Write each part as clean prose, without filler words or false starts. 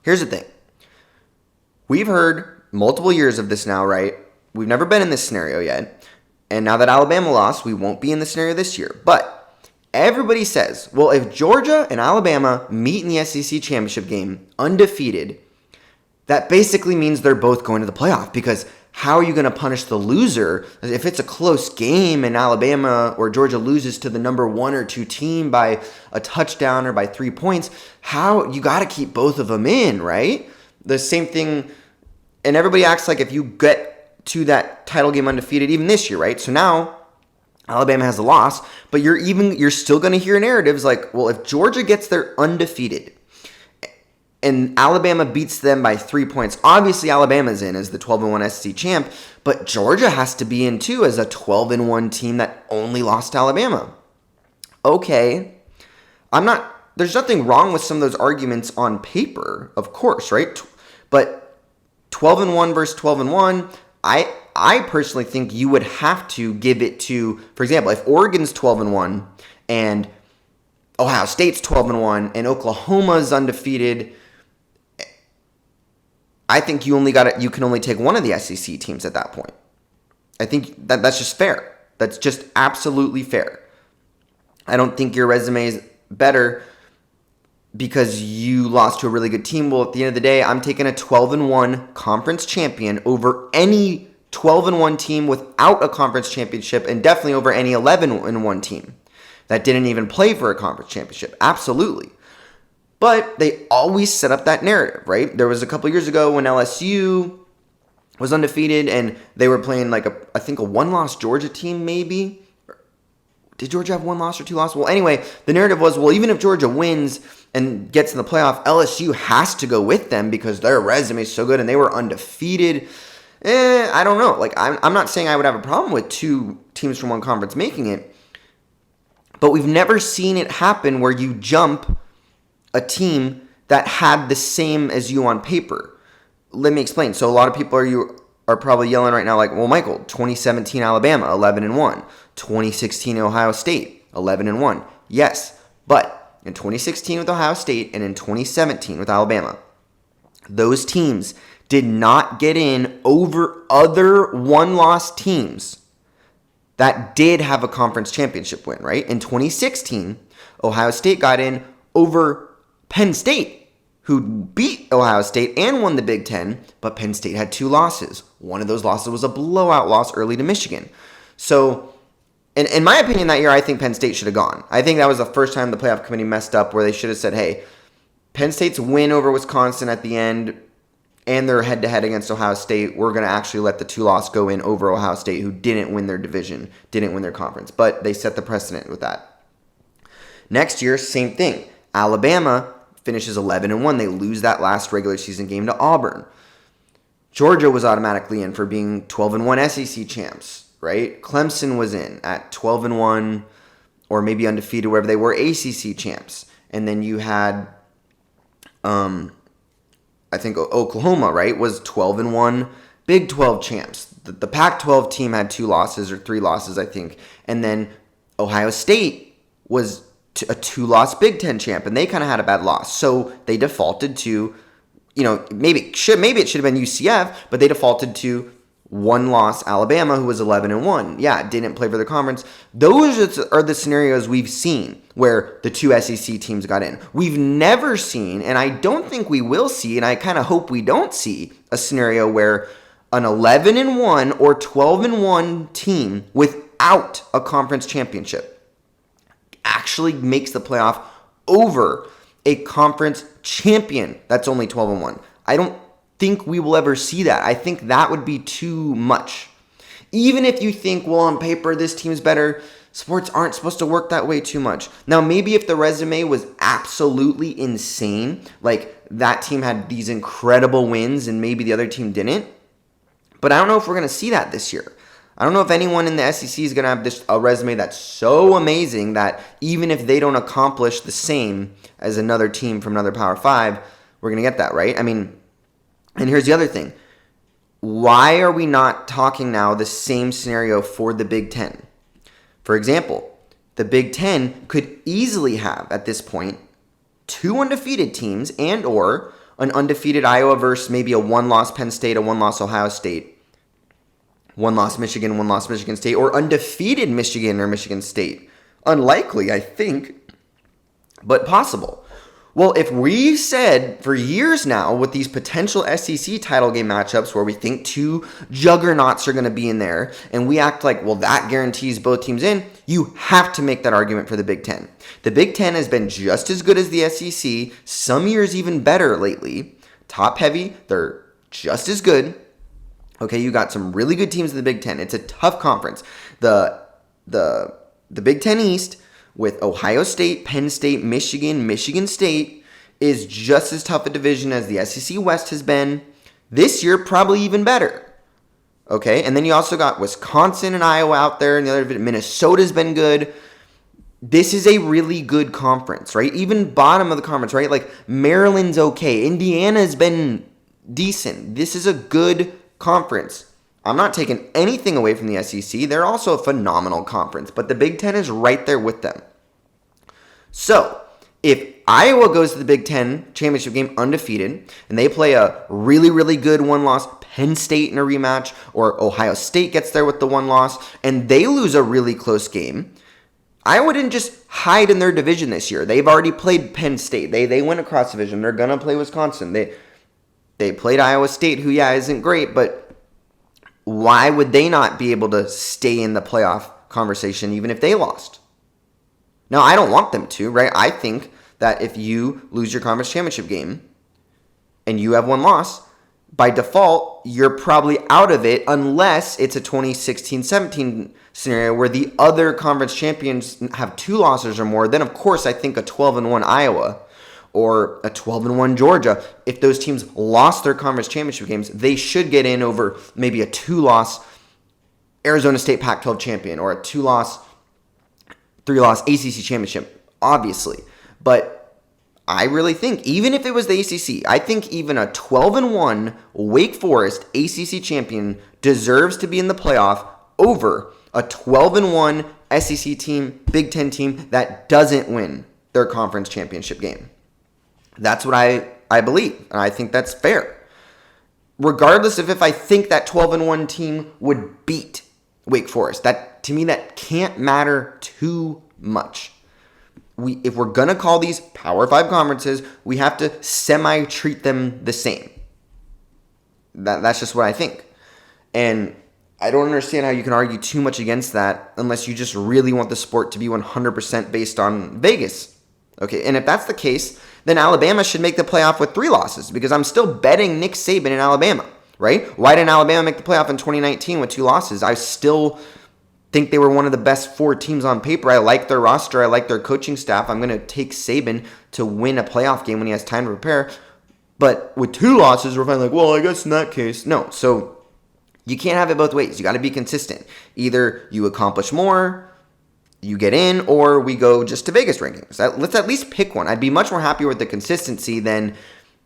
Here's the thing. We've heard multiple years of this now, right? We've never been in this scenario yet. And now that Alabama lost, we won't be in the scenario this year. But everybody says, well, if Georgia and Alabama meet in the SEC championship game undefeated, that basically means they're both going to the playoff, because how are you going to punish the loser if it's a close game and Alabama or Georgia loses to the number 1 or 2 team by a touchdown or by 3 points? How you got to keep both of them in, right? The same thing, and everybody acts like if you get to that title game undefeated, even this year, right? So now Alabama has a loss, but you're still going to hear narratives like, well, if Georgia gets there undefeated and Alabama beats them by 3 points, obviously Alabama's in as the 12-1 SEC champ, but Georgia has to be in too as a 12-1 team that only lost to Alabama. Okay, there's nothing wrong with some of those arguments on paper, of course, right? But 12-1 versus 12-1, I personally think you would have to give it to, for example, if Oregon's 12-1 and Ohio State's 12-1 and Oklahoma's undefeated, I think you can only take one of the SEC teams at that point. I think that's just fair. That's just absolutely fair. I don't think your resume is better because you lost to a really good team. Well, at the end of the day, I'm taking a 12-1 conference champion over any 12-1 team without a conference championship, and definitely over any 11-1 team that didn't even play for a conference championship. Absolutely. But they always set up that narrative, right? There was a couple years ago when LSU was undefeated and they were playing like I think a one-loss Georgia team maybe. Did Georgia have 1 loss or 2 losses? Well, anyway, the narrative was, well, even if Georgia wins and gets in the playoff, LSU has to go with them because their resume is so good and they were undefeated. I don't know. Like, I'm not saying I would have a problem with 2 teams from one conference making it, but we've never seen it happen where you jump a team that had the same as you on paper. Let me explain. So a lot of people are probably yelling right now like, well, Michael, 2017 Alabama, 11-1. 2016 Ohio State, 11-1. Yes, but in 2016 with Ohio State and in 2017 with Alabama, those teams did not get in over other one-loss teams that did have a conference championship win, right? In 2016, Ohio State got in over Penn State, who beat Ohio State and won the Big Ten, but Penn State had 2 losses. One of those losses was a blowout loss early to Michigan. So, in my opinion, that year, I think Penn State should have gone. I think that was the first time the playoff committee messed up where they should have said, hey, Penn State's win over Wisconsin at the end and their head-to-head against Ohio State, we're going to actually let the 2-loss go in over Ohio State, who didn't win their division, didn't win their conference. But they set the precedent with that. Next year, same thing. Alabama finishes 11-1. They lose that last regular season game to Auburn. Georgia was automatically in for being 12-1 SEC champs, right? Clemson was in at 12-1 or maybe undefeated, wherever they were, ACC champs. And then you had, I think Oklahoma, right, was 12-1 Big 12 champs. The Pac-12 team had 2 losses or 3 losses, I think. And then Ohio State was a 2-loss Big Ten champ, and they kind of had a bad loss. So they defaulted to, maybe it should have been UCF, but they defaulted to 1-loss Alabama, who was 11-1. Yeah, didn't play for the conference. Those are the scenarios we've seen where the 2 SEC teams got in. We've never seen, and I don't think we will see, and I kind of hope we don't see, a scenario where an 11-1 or 12-1 team without a conference championship actually makes the playoff over a conference champion that's only 12-1. I don't think we will ever see that. I think that would be too much. Even if you think, well, on paper, this team's better, sports aren't supposed to work that way too much. Now, maybe if the resume was absolutely insane, like that team had these incredible wins and maybe the other team didn't, but I don't know if we're going to see that this year. I don't know if anyone in the SEC is going to have a resume that's so amazing that even if they don't accomplish the same as another team from another Power 5, we're going to get that, right? I mean, and here's the other thing. Why are we not talking now the same scenario for the Big Ten? For example, the Big Ten could easily have, at this point, 2 undefeated teams and or an undefeated Iowa versus maybe a one-loss Penn State, a one-loss Ohio State, one-loss Michigan, one-loss Michigan State, or undefeated Michigan or Michigan State. Unlikely, I think, but possible. Well, if we said for years now with these potential SEC title game matchups where we think two juggernauts are going to be in there, and we act like, well, that guarantees both teams in, you have to make that argument for the Big Ten. The Big Ten has been just as good as the SEC, some years even better lately. Top heavy, they're just as good. Okay, you got some really good teams in the Big Ten. It's a tough conference. The Big Ten East with Ohio State, Penn State, Michigan, Michigan State is just as tough a division as the SEC West has been. This year, probably even better. Okay, and then you also got Wisconsin and Iowa out there, and the other Minnesota's been good. This is a really good conference, right? Even bottom of the conference, right? Like Maryland's okay. Indiana's been decent. This is a good conference. I'm not taking anything away from the SEC. They're also a phenomenal conference, but the Big Ten is right there with them. So, if Iowa goes to the Big Ten championship game undefeated, and they play a really, really good one-loss Penn State in a rematch, or Ohio State gets there with the one loss, and they lose a really close game, Iowa didn't just hide in their division this year. They've already played Penn State. They went across division. They're going to play Wisconsin. They played Iowa State, who, isn't great, but why would they not be able to stay in the playoff conversation even if they lost? Now, I don't want them to, right? I think that if you lose your conference championship game and you have one loss, by default, you're probably out of it unless it's a 2016-17 scenario where the other conference champions have two losses or more. Then, of course, I think a 12-1 Iowa or a 12-1 Georgia, if those teams lost their conference championship games, they should get in over maybe a 2-loss Arizona State Pac-12 champion or a 2-loss, 3-loss ACC championship, obviously. But I really think, even if it was the ACC, I think even a 12-1 Wake Forest ACC champion deserves to be in the playoff over a 12-1 SEC team, Big Ten team that doesn't win their conference championship game. That's what I believe, and I think that's fair. Regardless of if I think that 12-1 team would beat Wake Forest, that to me that can't matter too much. If we're gonna call these Power 5 conferences, we have to semi-treat them the same. That's just what I think, and I don't understand how you can argue too much against that unless you just really want the sport to be 100% based on Vegas. Okay, and if that's the case, then Alabama should make the playoff with 3 losses because I'm still betting Nick Saban in Alabama, right? Why didn't Alabama make the playoff in 2019 with 2 losses? I still think they were one of the best 4 teams on paper. I like their roster. I like their coaching staff. I'm going to take Saban to win a playoff game when he has time to prepare. But with 2 losses, we're finally like, well, I guess in that case, no. So you can't have it both ways. You got to be consistent. Either you accomplish more, you get in, or we go just to Vegas rankings. Let's at least pick one. I'd be much more happy with the consistency than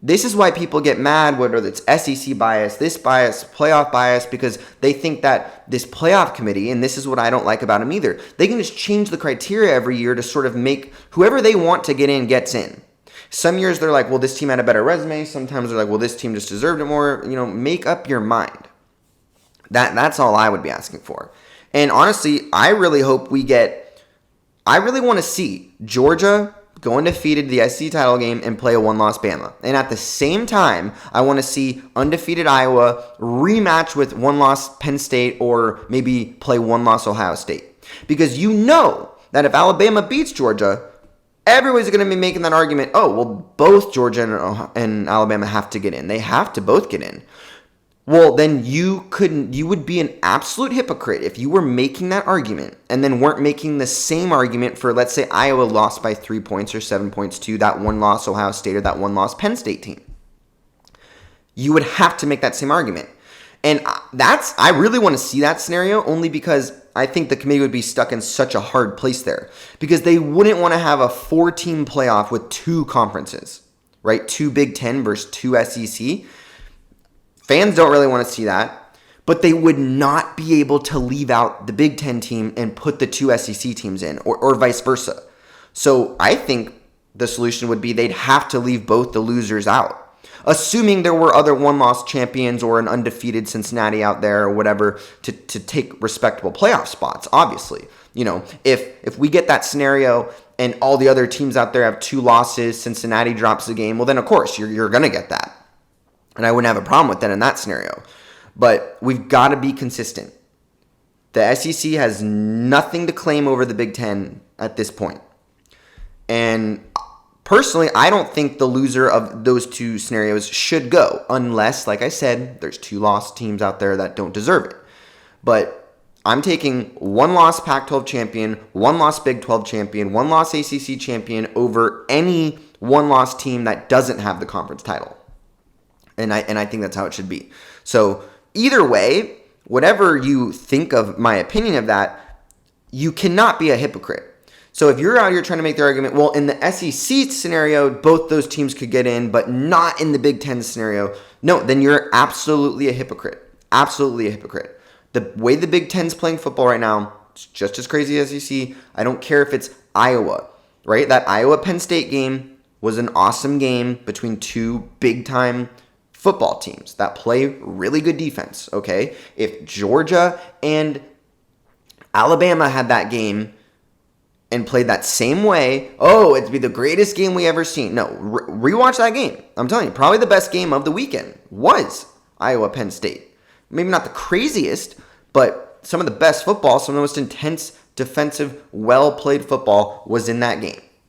this is why people get mad, whether it's SEC bias, this bias, playoff bias, because they think that this playoff committee, and this is what I don't like about them either, they can just change the criteria every year to sort of make whoever they want to get in gets in. Some years they're like, well, this team had a better resume. Sometimes they're like, well, this team just deserved it more. Make up your mind. That's all I would be asking for. And honestly, I really hope I really want to see Georgia go undefeated the SEC title game and play a one-loss Bama. And at the same time, I want to see undefeated Iowa rematch with one-loss Penn State or maybe play one-loss Ohio State. Because you know that if Alabama beats Georgia, everybody's going to be making that argument, oh, well, both Georgia and Alabama have to get in. They have to both get in. Well, then you would be an absolute hypocrite if you were making that argument and then weren't making the same argument for, let's say, Iowa lost by 3 points or 7 points to that one-loss Ohio State or that one-loss Penn State team. You would have to make that same argument. And I really want to see that scenario only because I think the committee would be stuck in such a hard place there because they wouldn't want to have a 4-team playoff with 2 conferences, right? 2 Big Ten versus 2 SEC. Fans don't really want to see that, but they would not be able to leave out the Big Ten team and put the 2 SEC teams in, or vice versa. So I think the solution would be they'd have to leave both the losers out. Assuming there were other one-loss champions or an undefeated Cincinnati out there or whatever to take respectable playoff spots, obviously. If we get that scenario and all the other teams out there have 2 losses, Cincinnati drops the game, well then of course you're going to get that. And I wouldn't have a problem with that in that scenario. But we've got to be consistent. The SEC has nothing to claim over the Big Ten at this point. And personally, I don't think the loser of those 2 scenarios should go, unless, like I said, there's 2 lost teams out there that don't deserve it. But I'm taking 1 loss Pac-12 champion, 1 loss Big 12 champion, 1 loss ACC champion over any 1 loss team that doesn't have the conference title. And I think that's how it should be. So either way, whatever you think of my opinion of that, you cannot be a hypocrite. So if you're out here trying to make the argument, well, in the SEC scenario, both those teams could get in, but not in the Big Ten scenario, no, then you're absolutely a hypocrite. Absolutely a hypocrite. The way the Big Ten's playing football right now, it's just as crazy as SEC. I don't care if it's Iowa, right? That Iowa-Penn State game was an awesome game between 2 big-time football teams that play really good defense, okay? If Georgia and Alabama had that game and played that same way, it'd be the greatest game we ever seen. No, rewatch that game. I'm telling you, probably the best game of the weekend was Iowa-Penn State. Maybe not the craziest, but some of the best football, some of the most intense, defensive, well-played football was in that game.